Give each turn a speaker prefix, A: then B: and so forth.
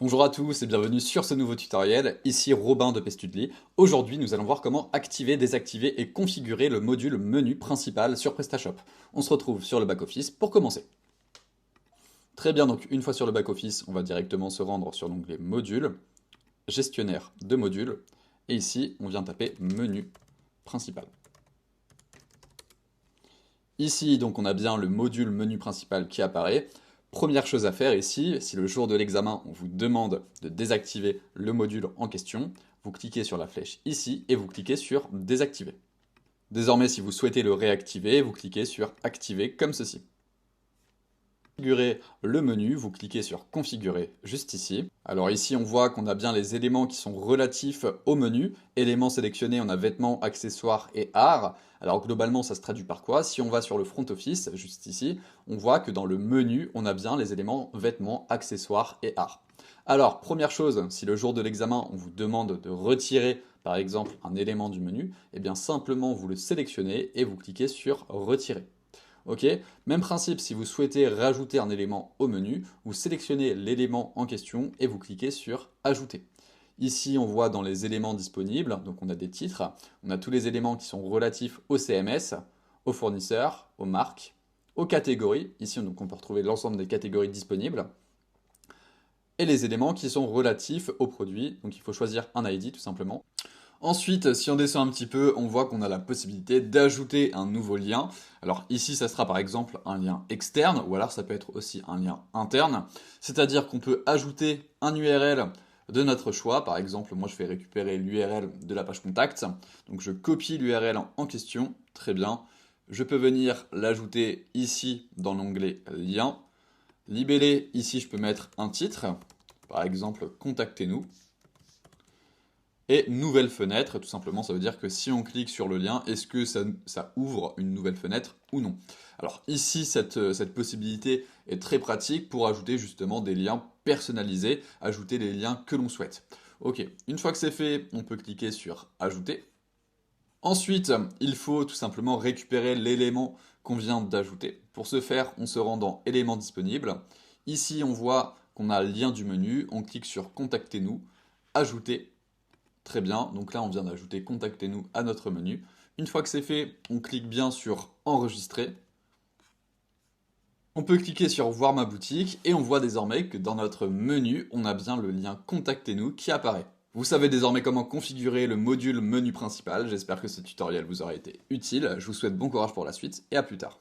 A: Bonjour à tous et bienvenue sur ce nouveau tutoriel, ici Robin de Pestudly. Aujourd'hui nous allons voir comment activer, désactiver et configurer le module menu principal sur PrestaShop. On se retrouve sur le back-office pour commencer. Très bien, donc une fois sur le back-office, on va directement se rendre sur l'onglet modules, gestionnaire de modules, et ici on vient taper menu principal. Ici donc on a bien le module menu principal qui apparaît. Première chose à faire ici, si le jour de l'examen on vous demande de désactiver le module en question, vous cliquez sur la flèche ici et vous cliquez sur désactiver. Désormais si vous souhaitez le réactiver, vous cliquez sur activer comme ceci. Configurer le menu, vous cliquez sur configurer juste ici. Alors ici on voit qu'on a bien les éléments qui sont relatifs au menu. Éléments sélectionnés, on a vêtements, accessoires et art. Alors globalement ça se traduit par quoi? Si on va sur le front office, juste ici, on voit que dans le menu, on a bien les éléments vêtements, accessoires et art. Alors première chose, si le jour de l'examen on vous demande de retirer par exemple un élément du menu, eh bien simplement vous le sélectionnez et vous cliquez sur retirer. Ok, même principe, si vous souhaitez rajouter un élément au menu, vous sélectionnez l'élément en question et vous cliquez sur ajouter. Ici, on voit dans les éléments disponibles, donc on a des titres, on a tous les éléments qui sont relatifs au CMS, aux fournisseurs, aux marques, aux catégories. Ici, donc, on peut retrouver l'ensemble des catégories disponibles. Et les éléments qui sont relatifs aux produits, donc il faut choisir un ID tout simplement. Ensuite, si on descend un petit peu, on voit qu'on a la possibilité d'ajouter un nouveau lien. Alors ici, ça sera par exemple un lien externe, ou alors ça peut être aussi un lien interne. C'est-à-dire qu'on peut ajouter un URL de notre choix. Par exemple, moi je vais récupérer l'URL de la page contact. Donc je copie l'URL en question, très bien. Je peux venir l'ajouter ici dans l'onglet lien. Libeller, ici je peux mettre un titre, par exemple contactez-nous. Et nouvelle fenêtre, tout simplement, ça veut dire que si on clique sur le lien, est-ce que ça ouvre une nouvelle fenêtre ou non? Alors ici, cette possibilité est très pratique pour ajouter justement des liens personnalisés, ajouter les liens que l'on souhaite. Ok, une fois que c'est fait, on peut cliquer sur ajouter. Ensuite, il faut tout simplement récupérer l'élément qu'on vient d'ajouter. Pour ce faire, on se rend dans éléments disponibles. Ici, on voit qu'on a le lien du menu, on clique sur contactez-nous, ajouter. Très bien, donc là on vient d'ajouter contactez-nous à notre menu. Une fois que c'est fait, on clique bien sur enregistrer. On peut cliquer sur voir ma boutique et on voit désormais que dans notre menu, on a bien le lien contactez-nous qui apparaît. Vous savez désormais comment configurer le module menu principal. J'espère que ce tutoriel vous aura été utile. Je vous souhaite bon courage pour la suite et à plus tard.